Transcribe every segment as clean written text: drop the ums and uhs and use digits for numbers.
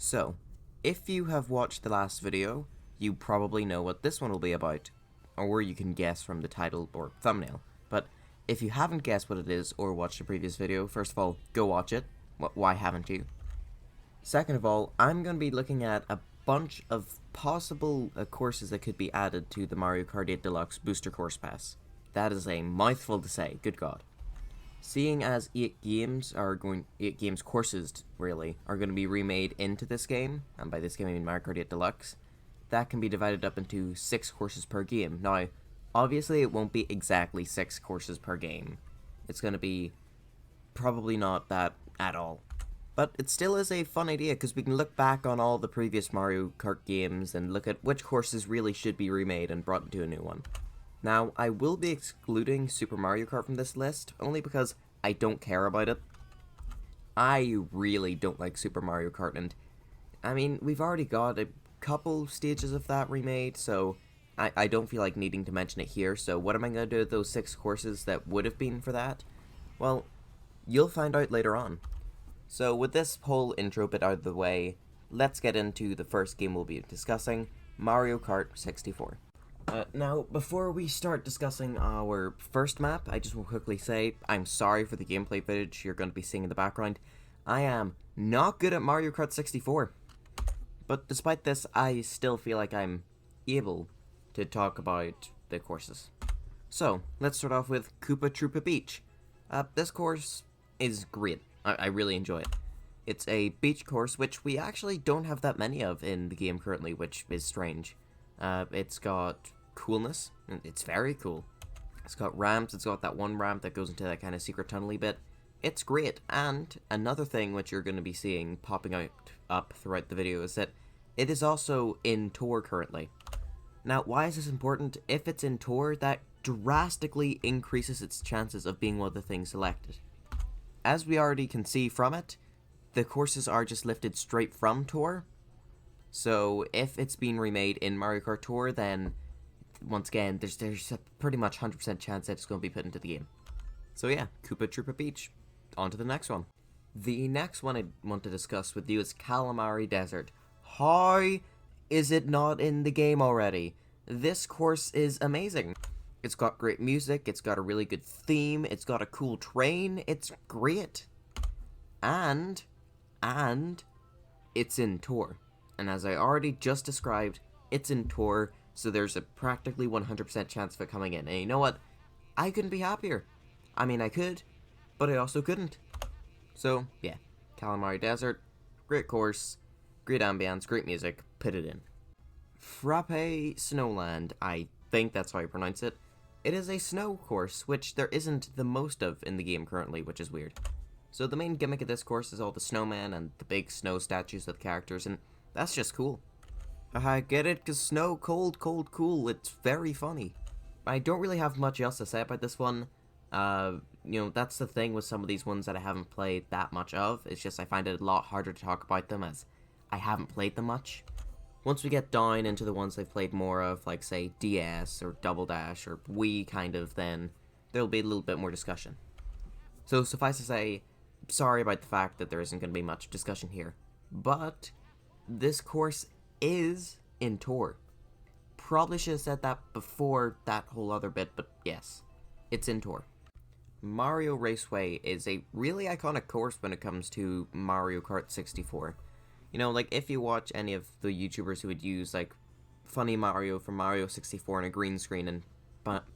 So, if you have watched the last video, you probably know what this one will be about, or you can guess from the title or thumbnail. But if you haven't guessed what it is or watched the previous video, first of all, go watch it. Why haven't you? Second of all, I'm going to be looking at a bunch of possible courses that could be added to the Mario Kart 8 Deluxe Booster Course Pass. That is a mouthful to say, good god. Seeing as 8 games courses really, are going to be remade into this game, and by this game I mean Mario Kart 8 Deluxe, that can be divided up into 6 courses per game. Now, obviously it won't be exactly 6 courses per game. It's going to be probably not that at all. But it still is a fun idea, because we can look back on all the previous Mario Kart games and look at which courses really should be remade and brought into a new one. Now, I will be excluding Super Mario Kart from this list, only because I don't care about it. I really don't like Super Mario Kart, and I mean, we've already got a couple stages of that remade, so I don't feel like needing to mention it here. So what am I going to do with those 6 courses that would have been for that? Well, you'll find out later on. So with this whole intro bit out of the way, let's get into the first game we'll be discussing, Mario Kart 64. Now, before we start discussing our first map, I just want to quickly say, I'm sorry for the gameplay footage you're going to be seeing in the background. I am not good at Mario Kart 64. But despite this, I still feel like I'm able to talk about the courses. So, let's start off with Koopa Troopa Beach. This course is great. I really enjoy it. It's a beach course, which we actually don't have that many of in the game currently, which is strange. It's got coolness, and it's very cool. It's got ramps, it's got that one ramp that goes into that kind of secret tunnely bit. It's great, and another thing which you're going to be seeing popping up throughout the video is that it is also in tour currently. Now, why is this important? If it's in tour, that drastically increases its chances of being one of the things selected. As we already can see from it, the courses are just lifted straight from tour. So if it's being remade in Mario Kart Tour, then once again, there's a pretty much 100% chance that it's going to be put into the game. So yeah, Koopa Troopa Beach. On to the next one. The next one I want to discuss with you is Calamari Desert. How is it not in the game already? This course is amazing. It's got great music, it's got a really good theme, it's got a cool train, it's great. And it's in tour. And as I already just described, it's in tour, so there's a practically 100% chance of it coming in. And you know what? I couldn't be happier. I mean, I could, but I also couldn't. So, yeah, Calamari Desert, great course, great ambience, great music, put it in. Frappe Snowland, I think that's how you pronounce it. It is a snow course, which there isn't the most of in the game currently, which is weird. So the main gimmick of this course is all the snowmen and the big snow statues of the characters, and that's just cool. I get it, cause snow, cold, cold, cool, it's very funny. I don't really have much else to say about this one. That's the thing with some of these ones that I haven't played that much of. It's just I find it a lot harder to talk about them as I haven't played them much. Once we get down into the ones I've played more of, like say DS or Double Dash or Wii kind of, then there'll be a little bit more discussion. So suffice to say, sorry about the fact that there isn't going to be much discussion here. But this course is in tour. Probably should have said that before that whole other bit, but yes, it's in tour. Mario Raceway is a really iconic course when it comes to Mario Kart 64. You know, like, if you watch any of the YouTubers who would use, like, funny Mario from Mario 64 on a green screen and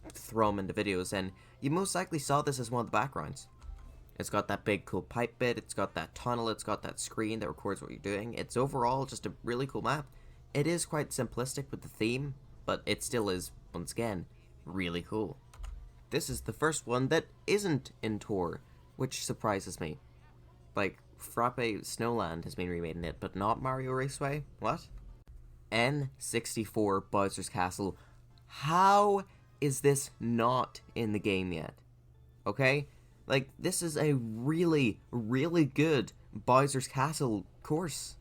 throw them into videos, then you most likely saw this as one of the backgrounds. It's got that big cool pipe bit, it's got that tunnel, it's got that screen that records what you're doing. It's overall just a really cool map. It is quite simplistic with the theme, but it still is, once again, really cool. This is the first one that isn't in tour, which surprises me. Like, Frappe Snowland has been remade in it, but not Mario Raceway? What? N64 Bowser's Castle. How is this not in the game yet? Okay? Like, this is a really, really good Bowser's Castle course.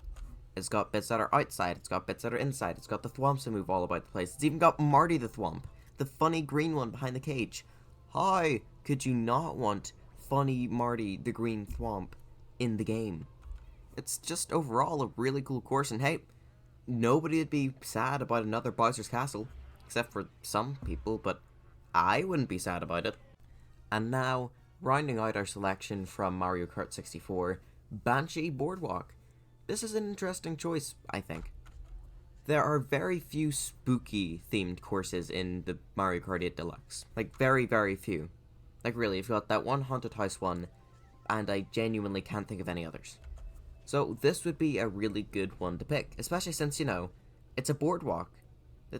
It's got bits that are outside, it's got bits that are inside, it's got the thwomps that move all about the place. It's even got Marty the Thwomp, the funny green one behind the cage. How could you not want funny Marty the Green Thwomp in the game? It's just overall a really cool course, and hey, nobody would be sad about another Bowser's Castle, except for some people, but I wouldn't be sad about it. And now, rounding out our selection from Mario Kart 64, Banshee Boardwalk. This is an interesting choice, I think. There are very few spooky themed courses in the Mario Kart 8 Deluxe. Like, very, very few. Like, really, you've got that one haunted house one, and I genuinely can't think of any others. So this would be a really good one to pick, especially since, you know, it's a boardwalk.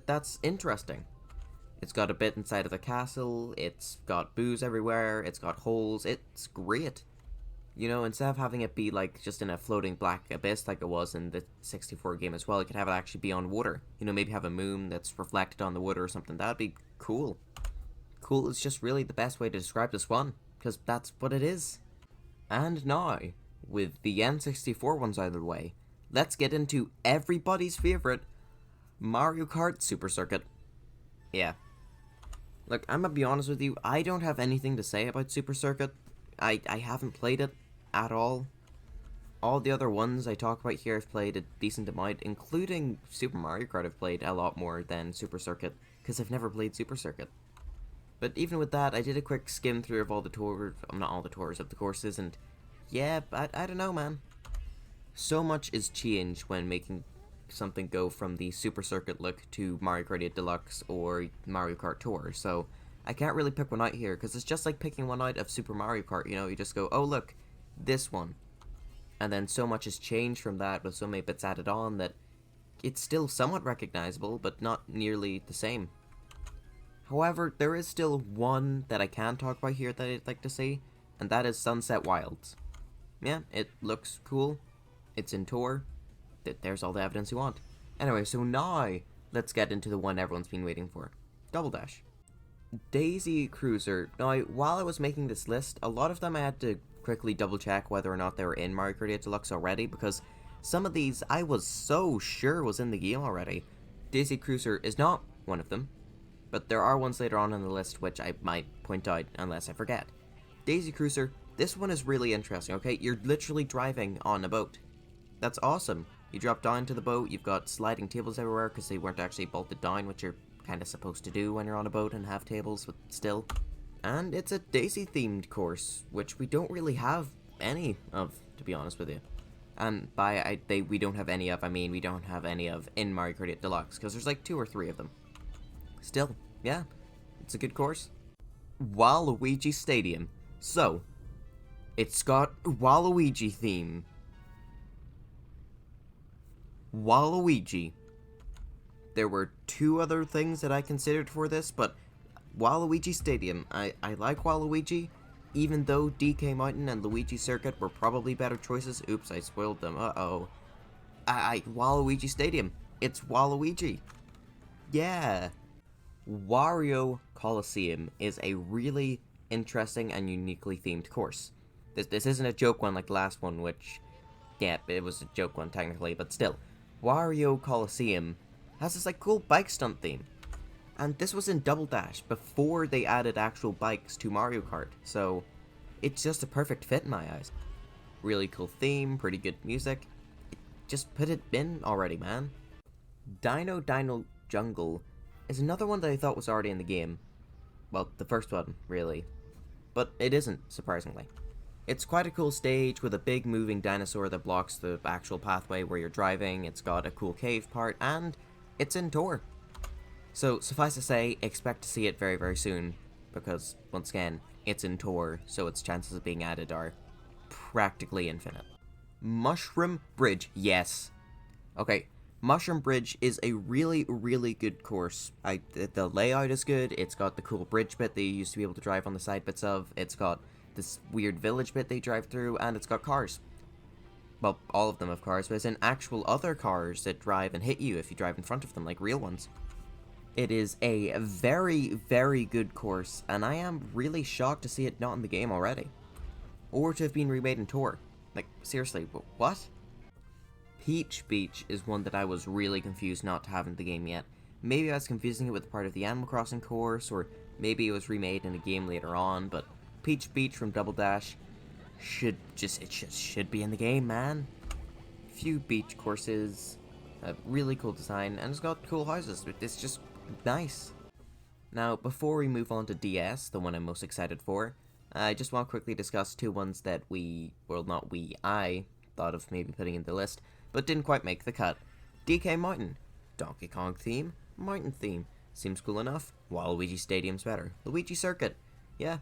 That's interesting. It's got a bit inside of the castle, it's got booze everywhere, it's got holes, it's great. You know, instead of having it be like just in a floating black abyss like it was in the 64 game as well, you could have it actually be on water. You know, maybe have a moon that's reflected on the water or something. That'd be cool. Cool is just really the best way to describe this one, because that's what it is. And now, with the N64 ones out of the way, let's get into everybody's favorite, Mario Kart Super Circuit. Yeah. Look, I'm gonna be honest with you, I don't have anything to say about Super Circuit. I haven't played it at all. All the other ones I talk about here I've played a decent amount, including Super Mario Kart I've played a lot more than Super Circuit, because I've never played Super Circuit. But even with that, I did a quick skim through of all the tours, not all the tours, of the courses, and yeah, I don't know, man. So much is changed when making something go from the Super Circuit look to Mario Kart 8 Deluxe or Mario Kart Tour, so I can't really pick one out here, because it's just like picking one out of Super Mario Kart, you know, you just go, oh look, this one. And then so much has changed from that, with so many bits added on, that it's still somewhat recognizable, but not nearly the same. However, there is still one that I can talk about here that I'd like to see, and that is Sunset Wilds. Yeah, it looks cool, it's in Tour, there's all the evidence you want. Anyway, so now, let's get into the one everyone's been waiting for. Double Dash. Daisy Cruiser. Now, while I was making this list, a lot of them I had to quickly double check whether or not they were in Mario Kart 8 Deluxe already, because some of these I was so sure was in the game already. Daisy Cruiser is not one of them, but there are ones later on in the list which I might point out unless I forget. Daisy Cruiser, this one is really interesting, okay? You're literally driving on a boat. That's awesome. You drop down to the boat, you've got sliding tables everywhere because they weren't actually bolted down, which you're kind of supposed to do when you're on a boat and have tables, but still. And it's a Daisy themed course, which we don't really have any of, to be honest with you. And by we don't have any of, I mean we don't have any of in Mario Kart 8 Deluxe, because there's like 2 or 3 of them. Still, yeah, it's a good course. Waluigi Stadium. So, it's got Waluigi theme. Waluigi. There were 2 other things that I considered for this, but Waluigi Stadium. I like Waluigi, even though DK Mountain and Luigi Circuit were probably better choices. Oops, I spoiled them. Uh-oh. Waluigi Stadium. It's Waluigi. Yeah. Wario Coliseum is a really interesting and uniquely themed course. This isn't a joke one like the last one, which, yeah, it was a joke one technically, but still. Wario Coliseum has this like cool bike stunt theme. And this was in Double Dash before they added actual bikes to Mario Kart, so it's just a perfect fit in my eyes. Really cool theme, pretty good music. Just put it in already, man. Dino Jungle is another one that I thought was already in the game. Well, the first one, really. But it isn't, surprisingly. It's quite a cool stage with a big moving dinosaur that blocks the actual pathway where you're driving. It's got a cool cave part, and it's in Tour. So, suffice to say, expect to see it very, very soon, because, once again, it's in Tour, so its chances of being added are practically infinite. Mushroom Bridge, yes. Okay, Mushroom Bridge is a really, really good course. The layout is good, it's got the cool bridge bit that you used to be able to drive on the side bits of, it's got this weird village bit they drive through, and it's got cars. Well, all of them have cars, but it's in actual other cars that drive and hit you if you drive in front of them, like real ones. It is a very, very good course, and I am really shocked to see it not in the game already. Or to have been remade in Tour. Like, seriously, what? Peach Beach is one that I was really confused not to have in the game yet. Maybe I was confusing it with part of the Animal Crossing course, or maybe it was remade in a game later on, but Peach Beach from Double Dash should be in the game, man. few beach courses, a really cool design, and it's got cool houses. It's just nice. Now, before we move on to DS, the one I'm most excited for, I just want to quickly discuss two ones that I thought of maybe putting in the list, but didn't quite make the cut. DK Mountain. Donkey Kong theme, mountain theme. Seems cool enough. Waluigi Stadium's better. Luigi Circuit. Yeah,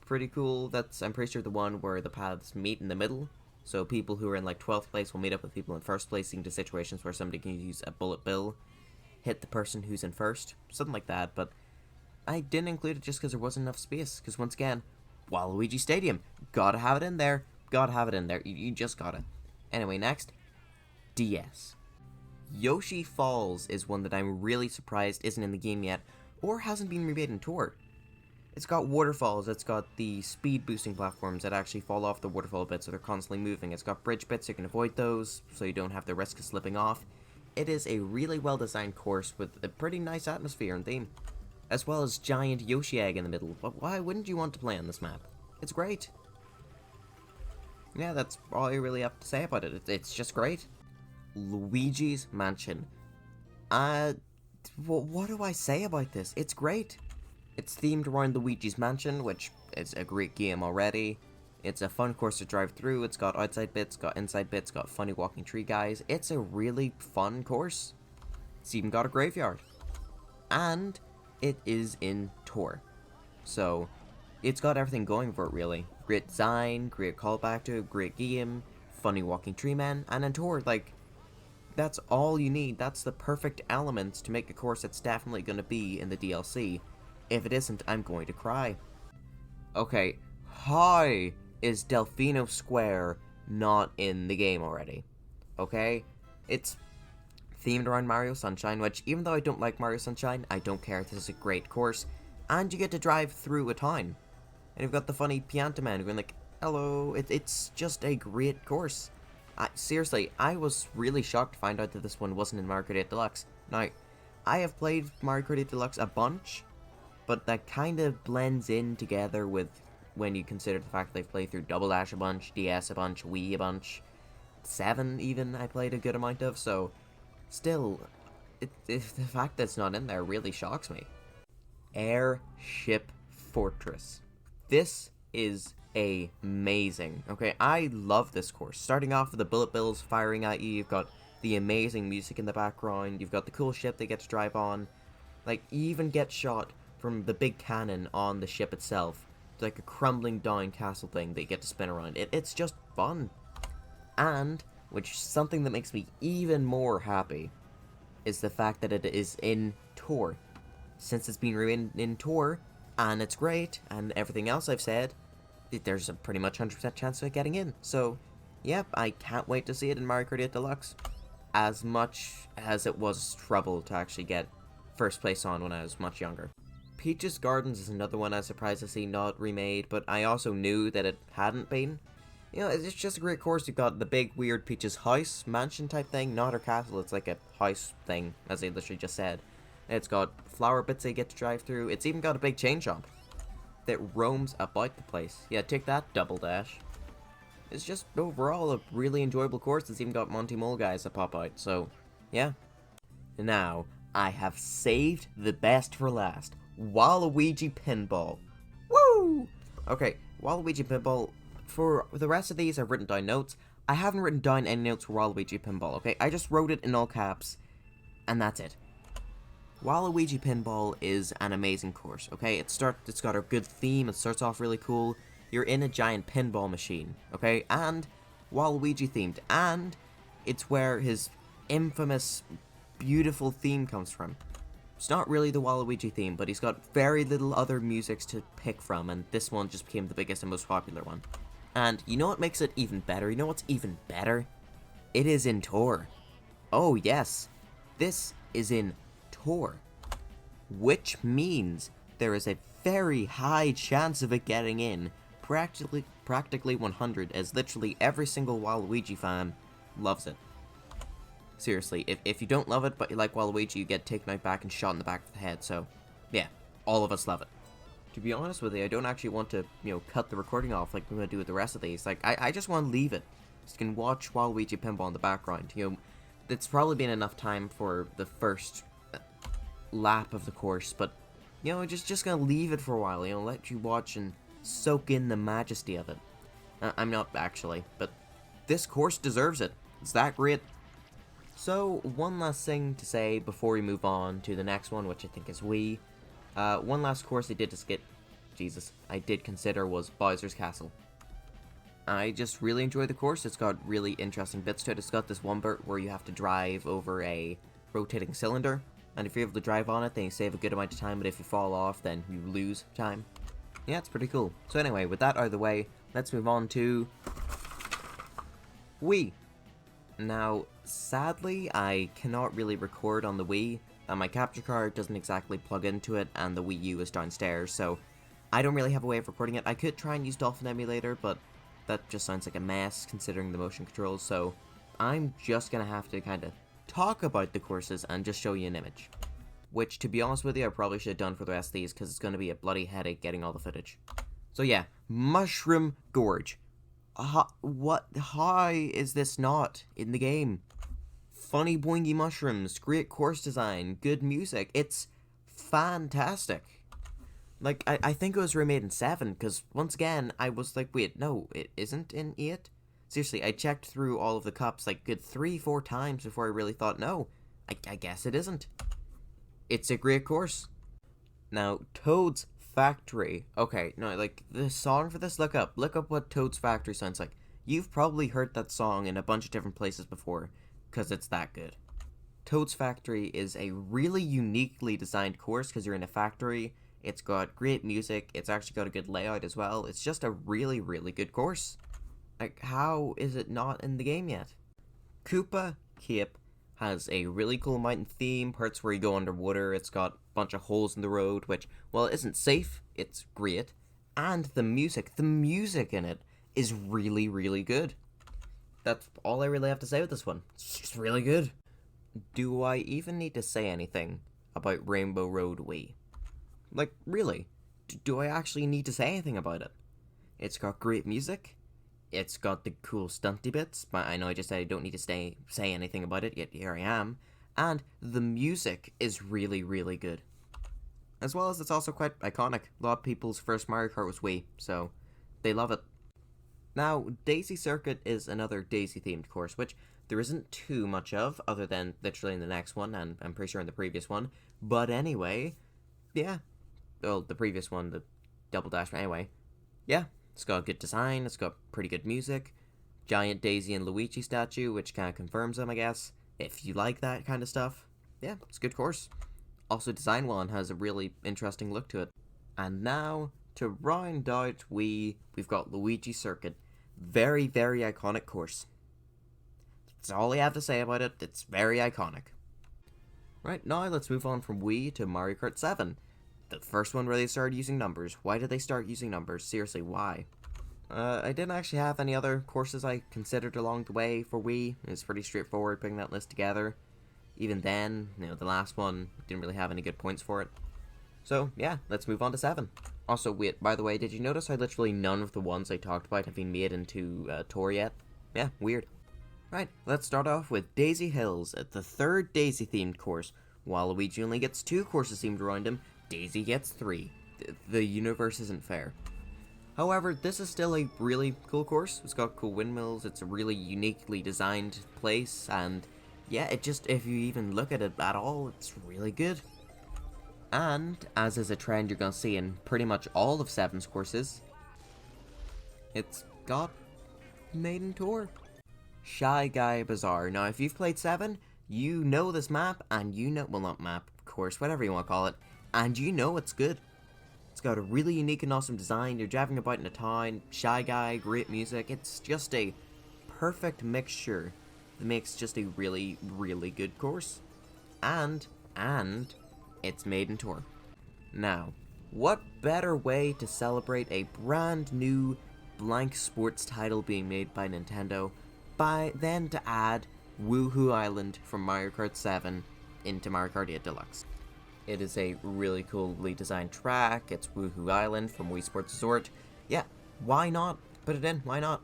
pretty cool. That's, I'm pretty sure, the one where the paths meet in the middle. So people who are in like 12th place will meet up with people in 1st place, leading to situations where somebody can use a bullet bill, hit the person who's in 1st. Something like that, but I didn't include it just because there wasn't enough space. Because once again, Waluigi Stadium. Gotta have it in there. Gotta have it in there. You just gotta. Anyway, next. DS. Yoshi Falls is one that I'm really surprised isn't in the game yet, or hasn't been remade in Tour. It's got waterfalls, it's got the speed boosting platforms that actually fall off the waterfall bits so they're constantly moving, it's got bridge bits so you can avoid those, so you don't have the risk of slipping off. It is a really well designed course with a pretty nice atmosphere and theme, as well as giant Yoshi egg in the middle. But why wouldn't you want to play on this map? It's great. Yeah, that's all I really have to say about it. It's just great. Luigi's Mansion. What do I say about this? It's great. It's themed around Luigi's Mansion, which is a great game already. It's a fun course to drive through. It's got outside bits, got inside bits, got funny walking tree guys. It's a really fun course. It's even got a graveyard. And it is in Tour. So, it's got everything going for it, really. Great design, great callback to it, great game, funny walking tree man, and in Tour, like, that's all you need. That's the perfect elements to make a course that's definitely going to be in the DLC. If it isn't, I'm going to cry. Okay, how is Delfino Square not in the game already? Okay? It's themed around Mario Sunshine, which, even though I don't like Mario Sunshine, I don't care. This is a great course. And you get to drive through a town. And you've got the funny Pianta Man going like, hello. It's just a great course. Seriously, I was really shocked to find out that this one wasn't in Mario Kart 8 Deluxe. Now, I have played Mario Kart 8 Deluxe a bunch, but that kind of blends in together with when you consider the fact that I've played through Double Dash a bunch, DS a bunch, Wii a bunch, 7 even I played a good amount of, so still, the fact that it's not in there really shocks me. Airship Fortress. This is amazing. Okay, I love this course. Starting off with the bullet bills firing at you, you've got the amazing music in the background, you've got the cool ship they get to drive on. Like, you even get shot from the big cannon on the ship itself. It's like a crumbling down castle thing that you get to spin around. It's just fun. And, which is something that makes me even more happy, is the fact that it is in Tour. Since it's been ruined in Tour, and it's great, and everything else I've said, there's a pretty much 100% chance of it getting in. So, yep, I can't wait to see it in Mario Kart 8 Deluxe. As much as it was trouble to actually get first place on when I was much younger. Peach's Gardens is another one I was surprised to see not remade, but I also knew that it hadn't been. You know, it's just a great course. You've got the big weird Peach's house, mansion type thing, not her castle, it's like a house thing, as I literally just said. It's got flower bits they get to drive through. It's even got a big chain jump that roams about the place. Yeah, take that, Double Dash. It's just overall a really enjoyable course. It's even got Monty Mole guys that pop out, so yeah. Now, I have saved the best for last. Waluigi Pinball. Woo! Okay, Waluigi Pinball. For the rest of these, I've written down notes. I haven't written down any notes for Waluigi Pinball, okay? I just wrote it in all caps, and that's it. Waluigi Pinball is an amazing course, okay? It's got a good theme, it starts off really cool. You're in a giant pinball machine, okay? And Waluigi themed, and it's where his infamous, beautiful theme comes from. It's not really the Waluigi theme, but he's got very little other musics to pick from, and this one just became the biggest and most popular one. And you know what makes it even better? You know what's even better? It is in Tour. Oh yes, this is in Tour. Which means there is a very high chance of it getting in. Practically 100, as literally every single Waluigi fan loves it. Seriously, if you don't love it, but you like Waluigi, you get taken out back and shot in the back of the head, so, yeah, all of us love it. To be honest with you, I don't actually want to, cut the recording off like we're going to do with the rest of these. Like, I just want to leave it. you can watch Waluigi pinball in the background. You know, it's probably been enough time for the first lap of the course, but you know, just gonna leave it for a while. You know, let you watch and soak in the majesty of it. I'm not actually, but this course deserves it. It's that great. So, one last thing to say before we move on to the next one, which I think is Wii. One last course I did consider was Bowser's Castle. I just really enjoy the course. It's got really interesting bits to it. It's got this one bit where you have to drive over a rotating cylinder, and if you're able to drive on it, then you save a good amount of time, but if you fall off, then you lose time. Yeah, it's pretty cool. So anyway, with that out of the way, let's move on to Wii. Now, sadly, I cannot really record on the Wii, and my capture card doesn't exactly plug into it, and the Wii U is downstairs, so I don't really have a way of recording it. I could try and use Dolphin Emulator, but that just sounds like a mess considering the motion controls, so I'm just gonna have to kind of talk about the courses and just show you an image. Which, to be honest with you, I probably should have done for the rest of these, because it's going to be a bloody headache getting all the footage. So yeah, Mushroom Gorge. How is this not in the game? Funny boingy mushrooms, great course design, good music. It's fantastic. Like, I think it was remade in 7, because once again, I was like, wait, no, it isn't in 8? Seriously, I checked through all of the cups like good 3-4 times before I really thought, no, I guess it isn't. It's a great course. Now, Toad's Factory. Okay, no, like, the song for this, look up what Toad's Factory sounds like. You've probably heard that song in a bunch of different places before, because it's that good. Toad's Factory is a really uniquely designed course, because you're in a factory. It's got great music, it's actually got a good layout as well. It's just a really, really good course. Like, how is it not in the game yet? Koopa Cape has a really cool mountain theme, parts where you go underwater. It's got a bunch of holes in the road, which, well, it isn't safe, it's great. And the music in it is really, really good. That's all I really have to say with this one. It's just really good. Do I even need to say anything about Rainbow Road Wii? Like, really? Do I actually need to say anything about it? It's got great music. It's got the cool stunty bits, but I know I just said I don't need to say anything about it, yet here I am. And the music is really, really good. As well as it's also quite iconic. A lot of people's first Mario Kart was Wii, so they love it. Now, Daisy Circuit is another Daisy-themed course, which there isn't too much of, other than literally in the next one, and I'm pretty sure in the previous one. But anyway, yeah. Well, the previous one, the Double Dash, but anyway. Yeah. It's got good design, it's got pretty good music, giant Daisy and Luigi statue, which kind of confirms them, I guess, if you like that kind of stuff. Yeah, it's a good course. Also, design well and has a really interesting look to it. And now, to round out Wii, we've got Luigi Circuit. Very, very iconic course. That's all I have to say about it, it's very iconic. Right, now let's move on from Wii to Mario Kart 7. The first one where they started using numbers. Why did they start using numbers? Seriously, why? I didn't actually have any other courses I considered along the way for Wii. It was pretty straightforward putting that list together. Even then, you know, the last one didn't really have any good points for it. So, yeah, let's move on to 7. Also, wait, by the way, did you notice how literally none of the ones I talked about have been made into tour yet? Yeah, weird. Right, let's start off with Daisy Hills, the third Daisy-themed course. While Luigi only gets 2 courses themed around him, Daisy gets 3. The universe isn't fair. However, this is still a really cool course. It's got cool windmills, it's a really uniquely designed place, and yeah, it just, if you even look at it at all, it's really good. And, as is a trend you're gonna see in pretty much all of 7's courses, it's got Maiden Tour. Shy Guy Bazaar. Now, if you've played 7, you know this map, and you know, well, not map, course, whatever you want to call it, and you know it's good. It's got a really unique and awesome design. You're driving about in a town, Shy Guy, great music. It's just a perfect mixture that makes just a really, really good course. And it's Maiden Tour. Now, what better way to celebrate a brand new blank sports title being made by Nintendo than to add Woohoo Island from Mario Kart 7 into Mario Kart 8 Deluxe. It is a really coolly designed track. It's Woohoo Island from Wii Sports Resort. Yeah, why not? Put it in, why not?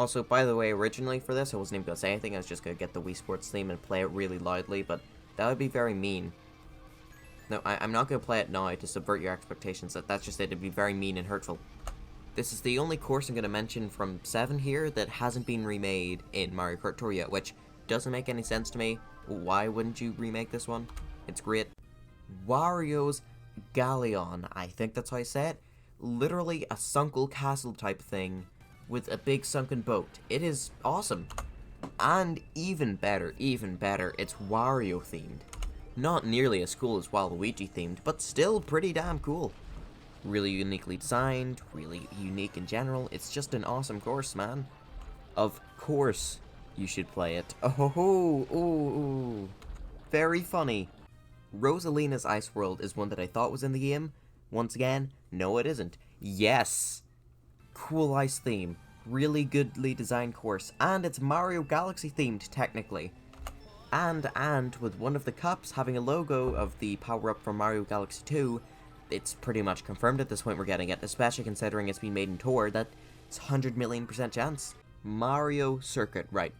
Also, by the way, originally for this, I wasn't even going to say anything. I was just going to get the Wii Sports theme and play it really loudly, but that would be very mean. No, I'm not going to play it now to subvert your expectations. That's just it. It'd be very mean and hurtful. This is the only course I'm going to mention from 7 here that hasn't been remade in Mario Kart Tour yet, which doesn't make any sense to me. Why wouldn't you remake this one? It's great. Wario's Galleon, I think that's how I say it. Literally a sunken castle type thing with a big sunken boat. It is awesome. And even better, it's Wario themed. Not nearly as cool as Waluigi themed, but still pretty damn cool. Really uniquely designed, really unique in general. It's just an awesome course, man. Of course you should play it. Oh, ooh. Very funny. Rosalina's Ice World is one that I thought was in the game. Once again, no it isn't. Yes! Cool ice theme. Really goodly designed course. And it's Mario Galaxy themed, technically. And with one of the cups having a logo of the power-up from Mario Galaxy 2, it's pretty much confirmed at this point we're getting it, especially considering it's been made in Tour, that it's 100 million% chance. Mario Circuit, right,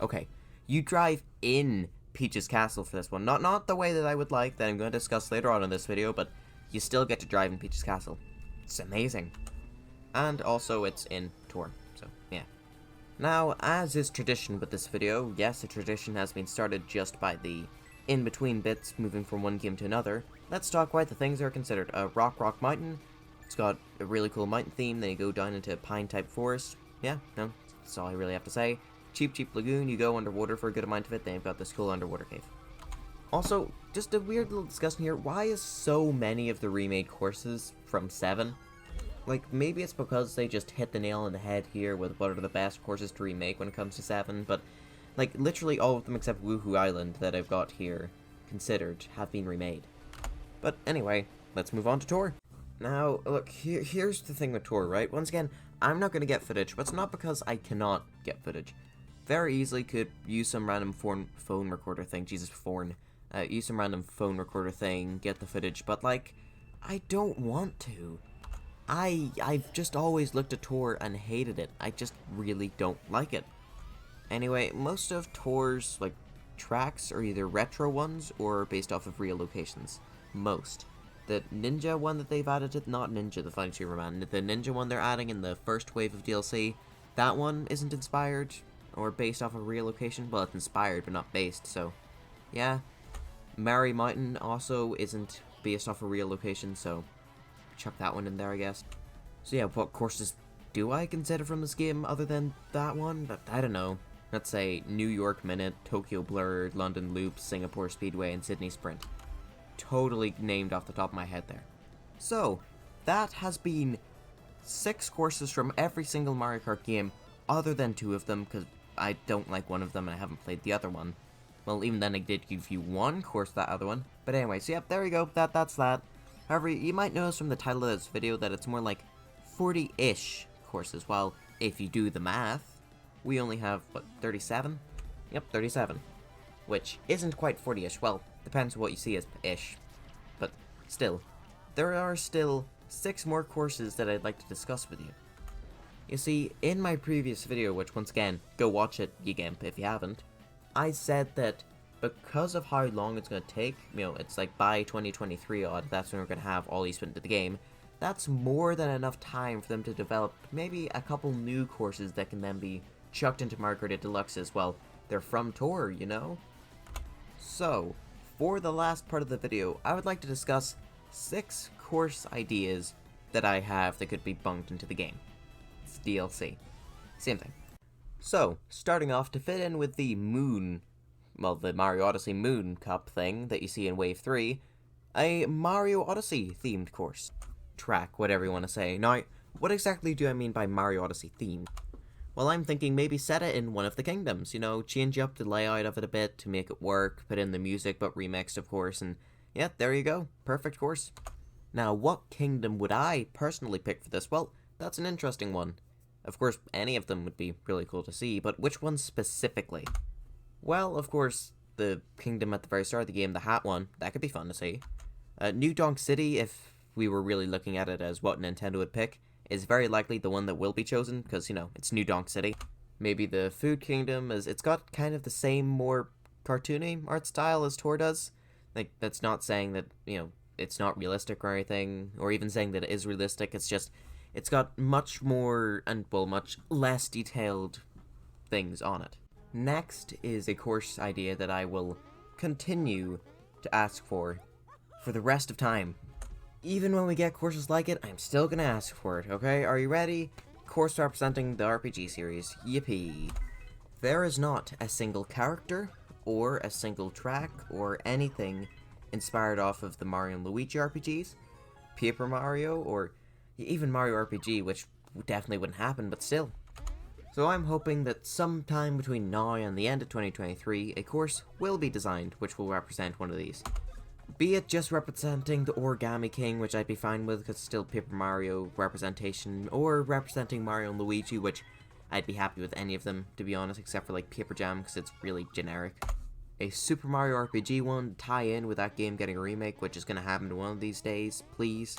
okay. You drive in Peach's Castle for this one, not the way that I would like, that I'm going to discuss later on in this video, but you still get to drive in Peach's Castle. It's amazing. And also it's in Tour, so yeah. Now, as is tradition with this video, yes, a tradition has been started just by the in-between bits moving from one game to another. Let's talk about the things that are considered. Rock Mountain. It's got a really cool mountain theme. Then you go down into a pine-type forest. Yeah, no, that's all I really have to say. Cheap Lagoon. You go underwater for a good amount of it. Then you've got this cool underwater cave. Also, just a weird little discussion here. Why is so many of the remade courses from 7? Like, maybe it's because they just hit the nail on the head here with what are the best courses to remake when it comes to 7, but, like, literally all of them except Woohoo Island that I've got here considered have been remade. But anyway, let's move on to Tour. Now, look, here's the thing with Tour, right? Once again, I'm not going to get footage, but it's not because I cannot get footage. Very easily could use some random phone recorder thing, use some random phone recorder thing, get the footage, but, like, I don't want to. I've just always looked at Tour and hated it. I just really don't like it. Anyway, most of Tour's, like, tracks are either retro ones or based off of real locations. Most. The Ninja one that they've added, not Ninja the Fighting Superman, the Ninja one they're adding in the first wave of DLC, that one isn't inspired or based off of a real location. Well, it's inspired but not based, so yeah. Merry Mountain also isn't based off a real location, so chuck that one in there, I guess. So yeah, what courses do I consider from this game other than that one? I don't know. Let's say New York Minute, Tokyo Blur, London Loop, Singapore Speedway, and Sydney Sprint. Totally named off the top of my head there. So, that has been 6 courses from every single Mario Kart game, other than 2 of them, because I don't like one of them and I haven't played the other one. Well, even then I did give you 1 course that other one. But anyway, so yep, there we go, that's that. However, you might notice from the title of this video that it's more like 40-ish courses, while if you do the math, we only have, what, 37? Yep, 37. Which isn't quite 40-ish, well, depends on what you see as ish. But still, there are still 6 more courses that I'd like to discuss with you. You see, in my previous video, which once again, go watch it, you gimp, if you haven't, I said that because of how long it's going to take, you know, it's like by 2023 odd, that's when we're going to have all these put into the game, that's more than enough time for them to develop maybe a couple new courses that can then be chucked into Mario Kart 8 Deluxe as well. They're from Tour, you know? So, for the last part of the video, I would like to discuss 6 course ideas that I have that could be bunked into the game. It's DLC. Same thing. So, starting off to fit in with the Moon, well, the Mario Odyssey Moon Cup thing that you see in Wave 3, a Mario Odyssey themed course. Track, whatever you want to say. Now, what exactly do I mean by Mario Odyssey themed? Well, I'm thinking maybe set it in one of the kingdoms, you know, change up the layout of it a bit to make it work, put in the music, but remixed, of course, and yeah, there you go. Perfect course. Now, what kingdom would I personally pick for this? Well, that's an interesting one. Of course, any of them would be really cool to see, but which one specifically? Well, of course, the kingdom at the very start of the game, the hat one, that could be fun to see. New Donk City, if we were really looking at it as what Nintendo would pick, is very likely the one that will be chosen, because, you know, it's New Donk City. Maybe the Food Kingdom, as it's got kind of the same, more cartoony art style as Tor does. Like, that's not saying that, it's not realistic or anything, or even saying that it is realistic. It's just, it's got much more, and, well, much less detailed things on it. Next is a course idea that I will continue to ask for the rest of time. Even when we get courses like it, I'm still gonna ask for it, okay? Are you ready? Course representing the RPG series. Yippee. There is not a single character, or a single track, or anything inspired off of the Mario and Luigi RPGs, Paper Mario, or even Mario RPG, which definitely wouldn't happen, but still. So I'm hoping that sometime between now and the end of 2023, a course will be designed which will represent one of these. Be it just representing the Origami King, which I'd be fine with because it's still Paper Mario representation, or representing Mario and Luigi, which I'd be happy with any of them, to be honest, except for like Paper Jam because it's really generic. A Super Mario RPG one to tie in with that game getting a remake, which is going to happen one of these days, please.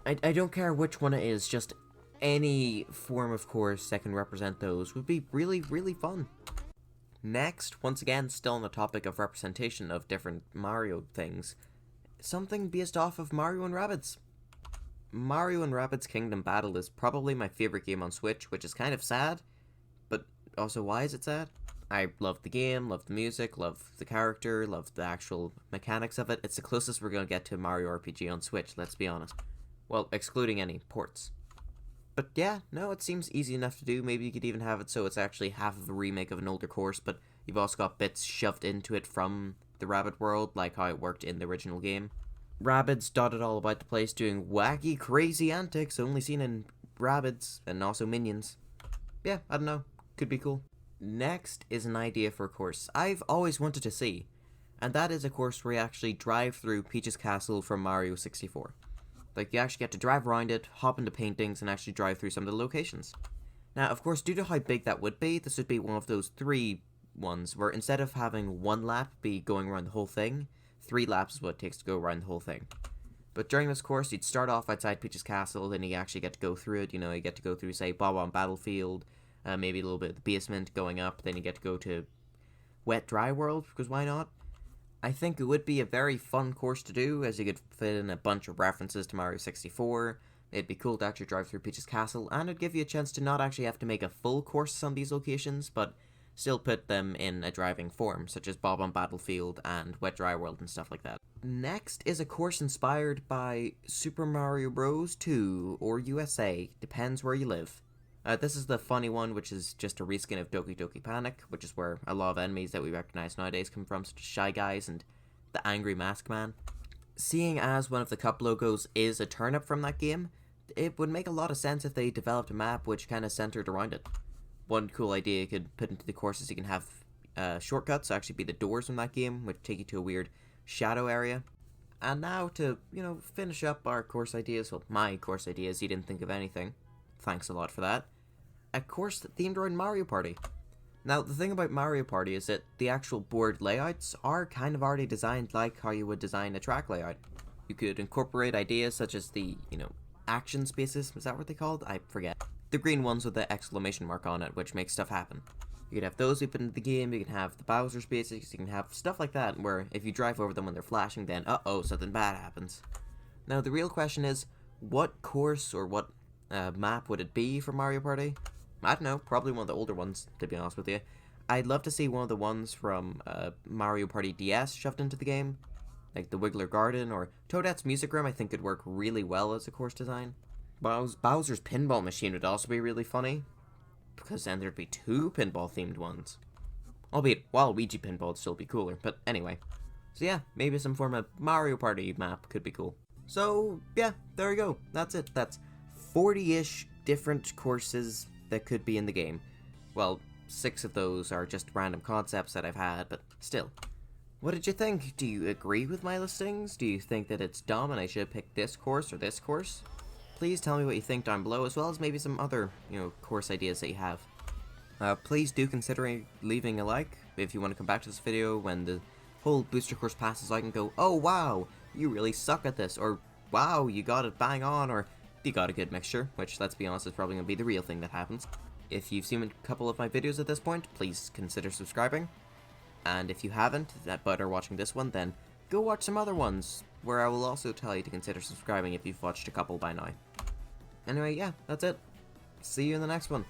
I don't care which one it is, just any form of course that can represent those would be really, really fun. Next, once again, still on the topic of representation of different Mario things, something based off of Mario and Rabbids. Mario and Rabbids Kingdom Battle is probably my favorite game on Switch, which is kind of sad, but also why is it sad? I love the game, love the music, love the character, love the actual mechanics of it. It's the closest we're going to get to Mario RPG on Switch, let's be honest. Well, excluding any ports. But yeah, no, it seems easy enough to do. Maybe you could even have it so it's actually half of a remake of an older course, but you've also got bits shoved into it from the Rabbid world, like how it worked in the original game. Rabbids dotted all about the place doing wacky, crazy antics only seen in Rabbids, and also minions. Yeah, I don't know. Could be cool. Next is an idea for a course I've always wanted to see, and that is a course where you actually drive through Peach's Castle from Mario 64. Like, you actually get to drive around it, hop into paintings, and actually drive through some of the locations. Now, of course, due to how big that would be, this would be one of those 3 ones where instead of having 1 lap be going around the whole thing, 3 laps is what it takes to go around the whole thing. But during this course, you'd start off outside Peach's Castle, then you actually get to go through it. You get to go through, say, Bob-omb Battlefield, maybe a little bit of the basement going up, then you get to go to Wet Dry World, because why not? I think it would be a very fun course to do, as you could fit in a bunch of references to Mario 64. It'd be cool to actually drive through Peach's Castle, and it'd give you a chance to not actually have to make a full course on these locations, but still put them in a driving form, such as Bob-omb Battlefield and Wet Dry World and stuff like that. Next is a course inspired by Super Mario Bros. 2, or USA, depends where you live. This is the funny one, which is just a reskin of Doki Doki Panic, which is where a lot of enemies that we recognize nowadays come from, such as Shy Guys and the Angry Mask Man. Seeing as one of the cup logos is a turnip from that game, it would make a lot of sense if they developed a map which kind of centered around it. One cool idea you could put into the course is you can have shortcuts actually be the doors from that game, which take you to a weird shadow area. And now to, finish up our course ideas, well, my course ideas, you didn't think of anything. Thanks a lot for that. A course themed around Mario Party. Now, the thing about Mario Party is that the actual board layouts are kind of already designed like how you would design a track layout. You could incorporate ideas such as the, action spaces, is that what they called? I forget. The green ones with the exclamation mark on it, which makes stuff happen. You could have those open into the game, you can have the Bowser spaces, you can have stuff like that, where if you drive over them when they're flashing, then uh-oh, something bad happens. Now, the real question is, what course or what map would it be for Mario Party? I don't know, probably one of the older ones, to be honest with you. I'd love to see one of the ones from Mario Party DS shoved into the game, like the Wiggler Garden or Toadette's Music Room. I think could work really well as a course design. Bowser's Pinball Machine would also be really funny, because then there'd be 2 pinball-themed ones. Albeit, Waluigi Pinball would still be cooler, but anyway. So yeah, maybe some form of Mario Party map could be cool. So, yeah, there we go. That's it. That's 40-ish different courses that could be in the game. Well, 6 of those are just random concepts that I've had, but still. What did you think? Do you agree with my listings? Do you think that it's dumb and I should pick this course or this course? Please tell me what you think down below, as well as maybe some other, course ideas that you have. Please do consider leaving a like if you want to come back to this video when the whole booster course passes out and go, oh wow, you really suck at this, or wow, you got it bang on, or you got a good mixture, which, let's be honest, is probably going to be the real thing that happens. If you've seen a couple of my videos at this point, please consider subscribing. And if you haven't, but are watching this one, then go watch some other ones, where I will also tell you to consider subscribing if you've watched a couple by now. Anyway, yeah, that's it. See you in the next one.